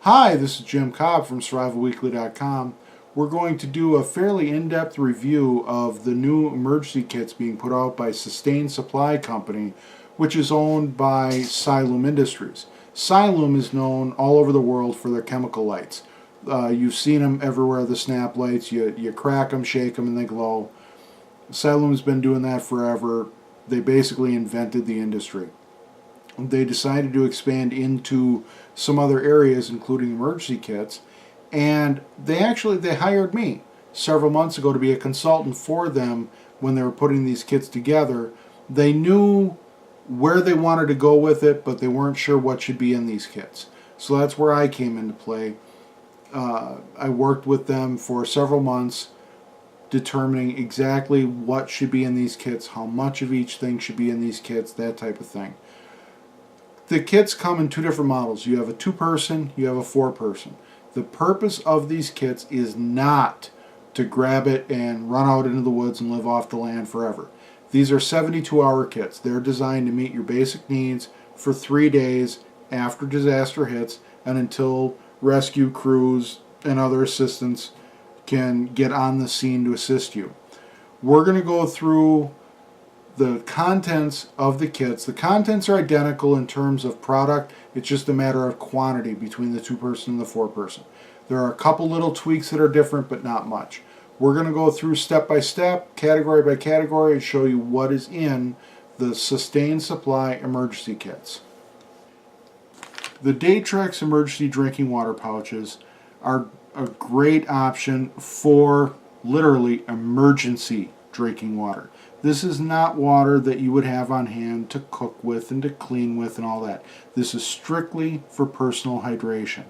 Hi, this is Jim Cobb from SurvivalWeekly.com. We're going to do a fairly in-depth review of the new emergency kits being put out by Sustained Supply Company, which is owned by Cyalume Industries. Cyalume is known all over the world for their chemical lights. You've seen them everywhere, the snap lights. You crack them, shake them, and they glow. Cyalume's been doing that forever. They basically invented the industry. They decided to expand into some other areas, including emergency kits, and they hired me several months ago to be a consultant for them when they were putting these kits together. They knew where they wanted to go with it, but they weren't sure what should be in these kits. So that's where I came into play. I worked with them for several months, determining exactly what should be in these kits, how much of each thing should be in these kits, that type of thing. The kits come in two different models. You have a 2-person, you have a 4-person. The purpose of these kits is not to grab it and run out into the woods and live off the land forever. These are 72-hour kits. They're designed to meet your basic needs for 3 days after disaster hits and until rescue crews and other assistants can get on the scene to assist you. We're going to go through the contents of the kits. The contents are identical in terms of product. It's just a matter of quantity between the 2-person and the 4-person. There are a couple little tweaks that are different, but not much. We're going to go through step by step, category by category, and show you what is in the Sustained Supply emergency kits. The Datrex emergency drinking water pouches are a great option for literally emergency drinking water. This is not water that you would have on hand to cook with and to clean with and all that. This is strictly for personal hydration.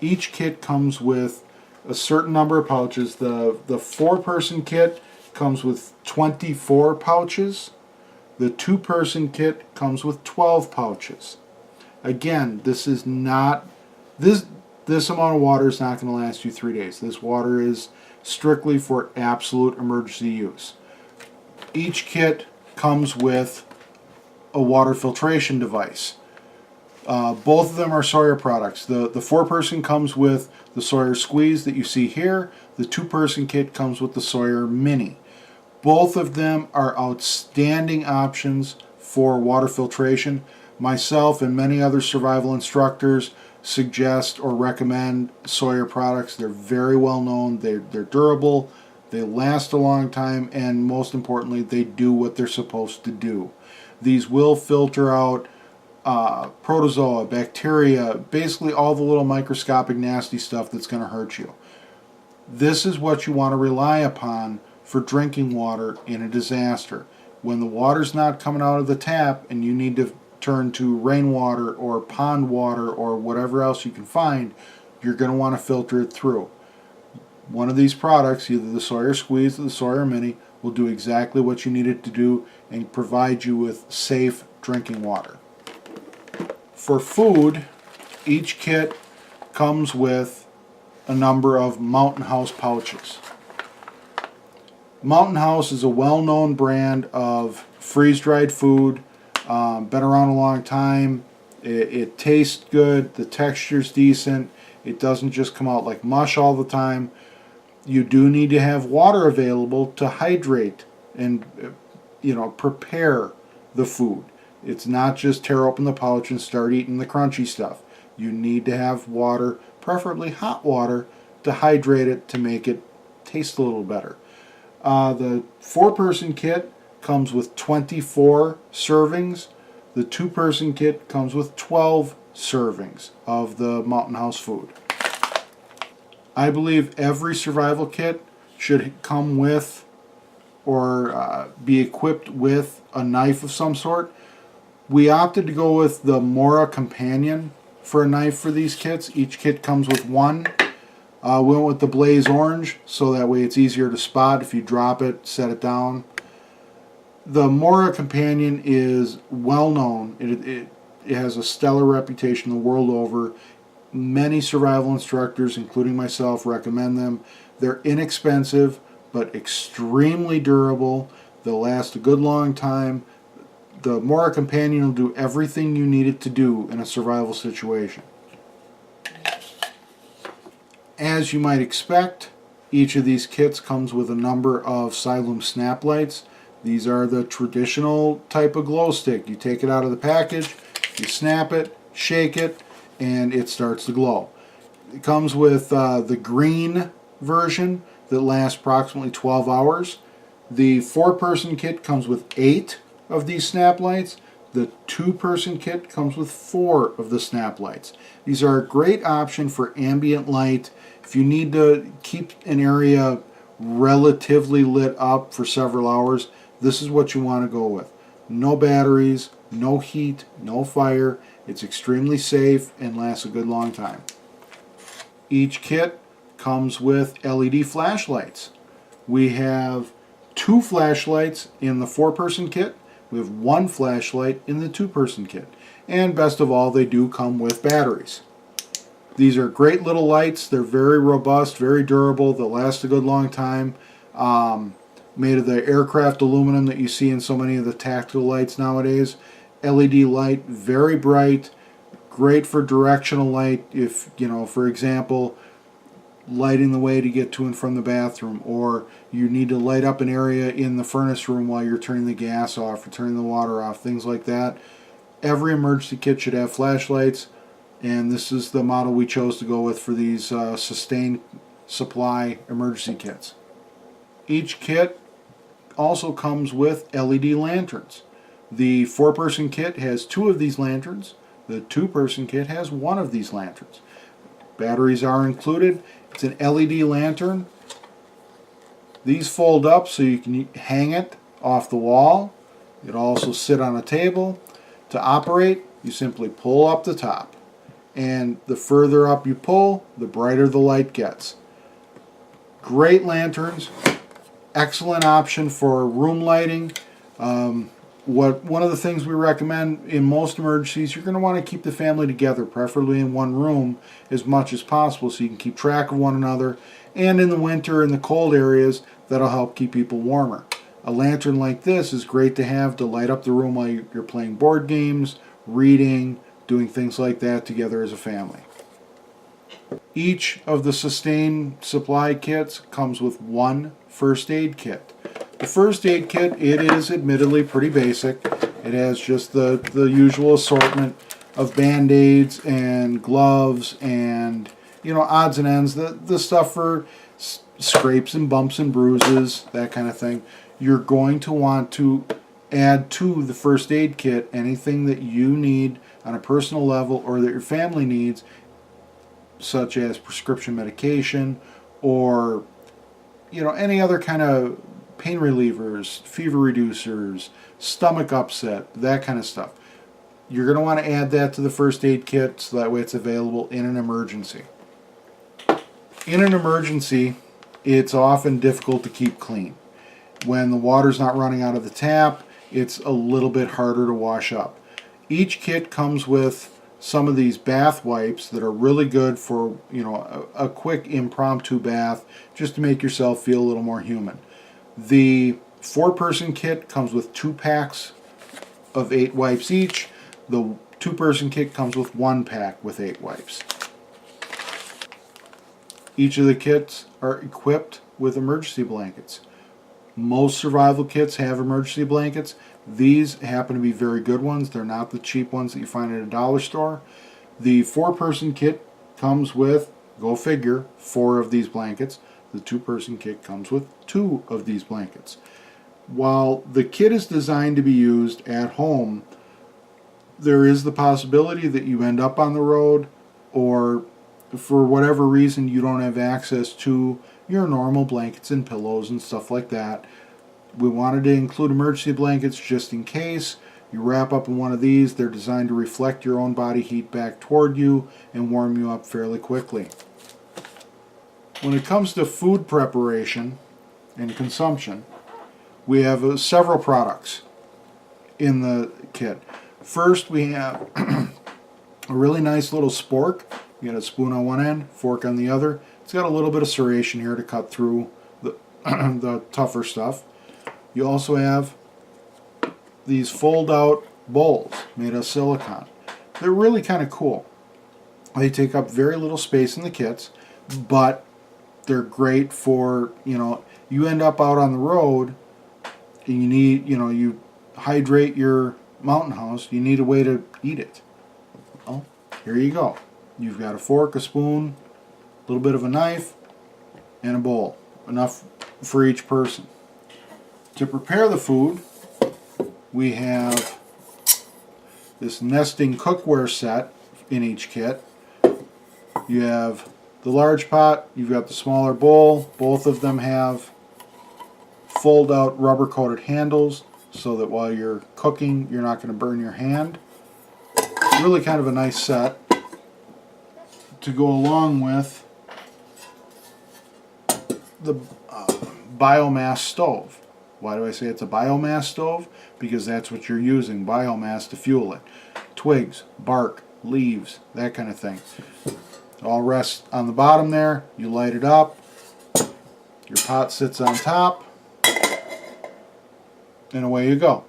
Each kit comes with a certain number of pouches. The 4-person kit comes with 24 pouches. The 2-person kit comes with 12 pouches. Again, this amount of water is not going to last you 3 days. This water is strictly for absolute emergency use. Each kit comes with a water filtration device. Both of them are Sawyer products. The 4-person comes with the Sawyer Squeeze that you see here. The 2-person kit comes with the Sawyer Mini. Both of them are outstanding options for water filtration. Myself and many other survival instructors suggest or recommend Sawyer products. They're very well known. They're durable. They last a long time, and most importantly, they do what they're supposed to do. These will filter out protozoa, bacteria, basically all the little microscopic nasty stuff that's going to hurt you. This is what you want to rely upon for drinking water in a disaster. When the water's not coming out of the tap and you need to turn to rainwater or pond water or whatever else you can find, you're going to want to filter it through. One of these products, either the Sawyer Squeeze or the Sawyer Mini, will do exactly what you need it to do and provide you with safe drinking water. For food, each kit comes with a number of Mountain House pouches. Mountain House is a well-known brand of freeze-dried food, been around a long time. It tastes good, the texture's decent, it doesn't just come out like mush all the time. You do need to have water available to hydrate and prepare the food. It's not just tear open the pouch and start eating the crunchy stuff. You need to have water, preferably hot water, to hydrate it to make it taste a little better. The 4-person kit comes with 24 servings. The 2-person kit comes with 12 servings of the Mountain House food. I believe every survival kit should come with or be equipped with a knife of some sort. We opted to go with the Mora Companion for a knife for these kits. Each kit comes with one. We went with the Blaze Orange so that way it's easier to spot if you drop it, set it down. The Mora Companion is well known. It has a stellar reputation the world over. Many survival instructors, including myself, recommend them. They're inexpensive but extremely durable. They'll last a good long time. The Mora Companion will do everything you need it to do in a survival situation. As you might expect, each of these kits comes with a number of Cyalume snap lights. These are the traditional type of glow stick. You take it out of the package, you snap it, shake it, and it starts to glow. It comes with the green version that lasts approximately 12 hours. The 4-person kit comes with 8 of these snap lights. The 2-person kit comes with 4 of the snap lights. These are a great option for ambient light. If you need to keep an area relatively lit up for several hours, this is what you want to go with. No batteries, no heat, no fire. It's extremely safe and lasts a good long time. Each kit comes with LED flashlights. We have 2 flashlights in the 4-person kit. We have 1 flashlight in the 2-person kit. And best of all, they do come with batteries. These are great little lights. They're very robust, very durable. They'll last a good long time. Made of the aircraft aluminum that you see in so many of the tactical lights nowadays. LED light, very bright, great for directional light. If, for example, lighting the way to get to and from the bathroom, or you need to light up an area in the furnace room while you're turning the gas off or turning the water off, things like that. Every emergency kit should have flashlights, and this is the model we chose to go with for these sustained supply emergency kits. Each kit also comes with LED lanterns. The 4-person kit has 2 of these lanterns. The 2-person kit has 1 of these lanterns. Batteries are included. It's an LED lantern. These fold up so you can hang it off the wall. It'll also sit on a table. To operate, you simply pull up the top. And the further up you pull, the brighter the light gets. Great lanterns. Excellent option for room lighting. One of the things we recommend in most emergencies, you're going to want to keep the family together, preferably in one room as much as possible so you can keep track of one another. And in the winter, in the cold areas, that'll help keep people warmer. A lantern like this is great to have to light up the room while you're playing board games, reading, doing things like that together as a family. Each of the Sustain supply kits comes with 1 first aid kit. The first aid kit, it is admittedly pretty basic. It has just the usual assortment of band-aids and gloves and, odds and ends, the stuff for scrapes and bumps and bruises, that kind of thing. You're going to want to add to the first aid kit anything that you need on a personal level or that your family needs, such as prescription medication or, any other kind of pain relievers, fever reducers, stomach upset, that kind of stuff. You're going to want to add that to the first aid kit so that way it's available in an emergency. In an emergency, it's often difficult to keep clean. When the water's not running out of the tap, it's a little bit harder to wash up. Each kit comes with some of these bath wipes that are really good for, a quick impromptu bath just to make yourself feel a little more human. The 4-person kit comes with 2 packs of 8 wipes each. The 2-person kit comes with 1 pack with 8 wipes. Each of the kits are equipped with emergency blankets. Most survival kits have emergency blankets. These happen to be very good ones. They're not the cheap ones that you find at a dollar store. The 4-person kit comes with, go figure, 4 of these blankets. The 2-person kit comes with 2 of these blankets. While the kit is designed to be used at home, there is the possibility that you end up on the road, or for whatever reason you don't have access to your normal blankets and pillows and stuff like that. We wanted to include emergency blankets just in case. You wrap up in one of these. They're designed to reflect your own body heat back toward you and warm you up fairly quickly. When it comes to food preparation and consumption, we have several products in the kit. First, we have a really nice little spork. You got a spoon on one end, fork on the other. It's got a little bit of serration here to cut through the, the tougher stuff. You also have these fold-out bowls made of silicone. They're really kind of cool. They take up very little space in the kits. but they're great for, you end up out on the road and you need, you hydrate your mountain house, you need a way to eat it. Well, here you go. You've got a fork, a spoon, a little bit of a knife, and a bowl. Enough for each person. To prepare the food, we have this nesting cookware set in each kit. You have the large pot, you've got the smaller bowl. Both of them have fold out rubber coated handles so that while you're cooking you're not going to burn your hand. Really kind of a nice set to go along with the biomass stove. Why do I say it's a biomass stove? Because that's what you're using, biomass, to fuel it. Twigs, bark, leaves, that kind of thing. It all rests on the bottom there. You light it up. Your pot sits on top. And away you go.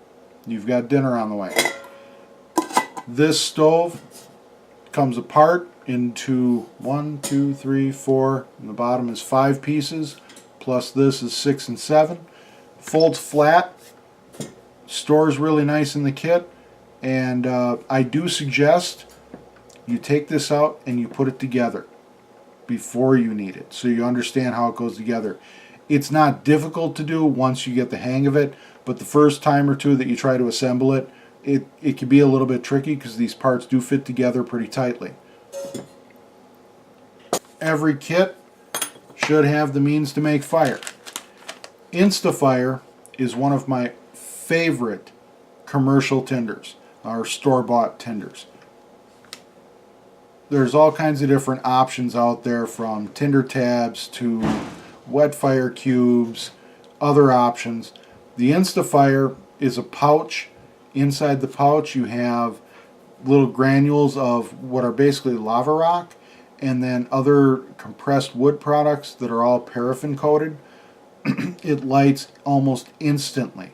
You've got dinner on the way. This stove comes apart into 1, 2, 3, 4, and the bottom is 5 pieces, plus this is 6 and 7. Folds flat, stores really nice in the kit, and I do suggest you take this out and you put it together before you need it, so you understand how it goes together. It's not difficult to do once you get the hang of it, but the first time or two that you try to assemble it, it can be a little bit tricky because these parts do fit together pretty tightly. Every kit should have the means to make fire. InstaFire is one of my favorite commercial tinders, or store-bought tinders. There's all kinds of different options out there, from tinder tabs to wet fire cubes, other options. The InstaFire is a pouch. Inside the pouch you have little granules of what are basically lava rock, and then other compressed wood products that are all paraffin coated. It lights almost instantly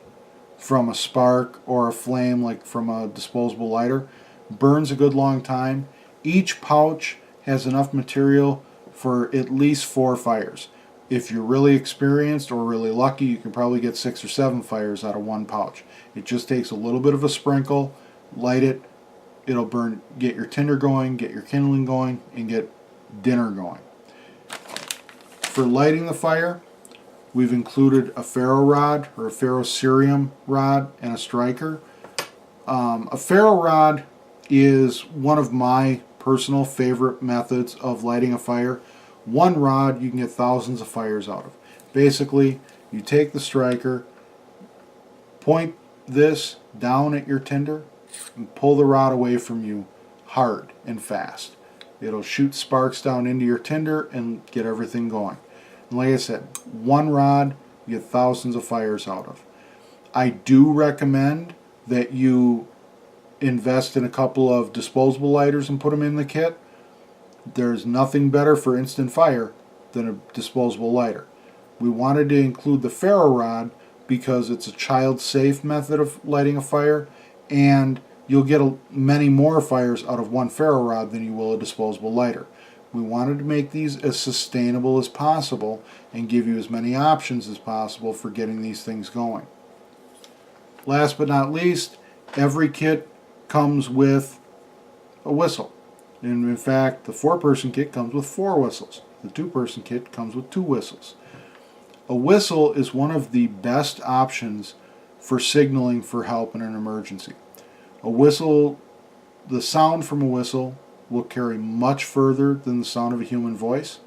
from a spark or a flame, like from a disposable lighter. Burns a good long time. Each pouch has enough material for at least 4 fires. If you're really experienced or really lucky, you can probably get 6 or 7 fires out of one pouch. It just takes a little bit of a sprinkle, light it, it'll burn, get your tinder going, get your kindling going, and get dinner going. For lighting the fire, we've included a ferro rod or a ferrocerium rod and a striker. A ferro rod is one of my personal favorite methods of lighting a fire. One rod you can get thousands of fires out of. Basically, you take the striker, point this down at your tinder, and pull the rod away from you hard and fast. It'll shoot sparks down into your tinder and get everything going. And like I said, one rod you get thousands of fires out of. I do recommend that you invest in a couple of disposable lighters and put them in the kit. There's nothing better for instant fire than a disposable lighter. We wanted to include the ferro rod because it's a child-safe method of lighting a fire, and you'll get many more fires out of one ferro rod than you will a disposable lighter. We wanted to make these as sustainable as possible and give you as many options as possible for getting these things going. Last but not least, every kit comes with a whistle. And in fact, the 4-person kit comes with 4 whistles. The 2-person kit comes with 2 whistles. A whistle is one of the best options for signaling for help in an emergency. A whistle, the sound from a whistle will carry much further than the sound of a human voice.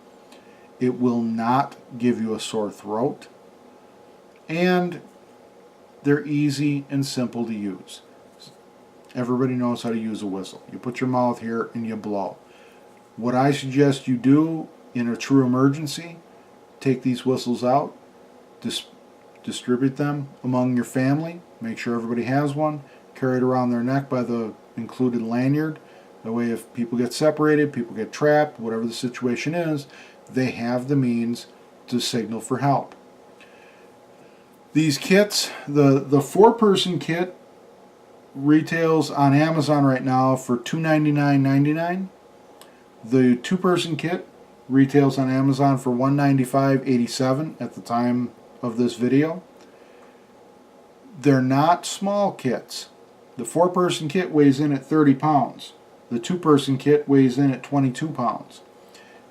It will not give you a sore throat. And they're easy and simple to use. Everybody knows how to use a whistle. You put your mouth here and you blow. What I suggest you do in a true emergency, take these whistles out, distribute them among your family, make sure everybody has one, carry it around their neck by the included lanyard. That way if people get separated, people get trapped, whatever the situation is, they have the means to signal for help. These kits, the 4-person kit retails on Amazon right now for $299.99. The 2-person kit Retails on Amazon for $195.87 at the time of this video. They're not small kits. The 4-person kit weighs in at 30 pounds. The 2-person kit weighs in at 22 pounds.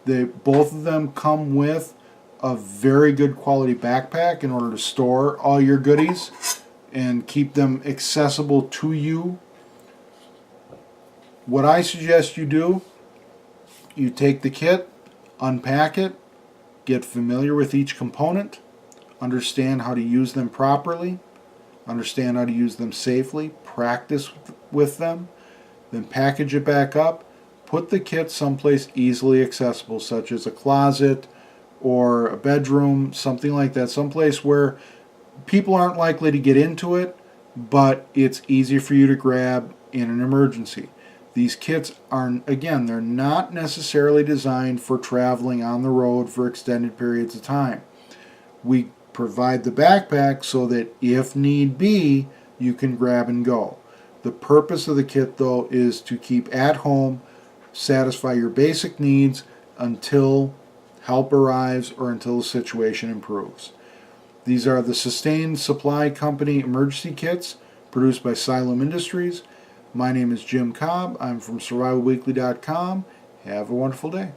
Both of them come with a very good quality backpack in order to store all your goodies and keep them accessible to you. What I suggest you do, you take the kit, unpack it, get familiar with each component, understand how to use them properly, understand how to use them safely, practice with them, then package it back up, put the kit someplace easily accessible, such as a closet or a bedroom, something like that, someplace where people aren't likely to get into it, but it's easy for you to grab in an emergency. These kits are, again, they're not necessarily designed for traveling on the road for extended periods of time. We provide the backpack so that if need be, you can grab and go. The purpose of the kit, though, is to keep at home, satisfy your basic needs until help arrives or until the situation improves. These are the Sustained Supply Company emergency kits produced by Cyalume Industries. My name is Jim Cobb. I'm from SurvivalWeekly.com. Have a wonderful day.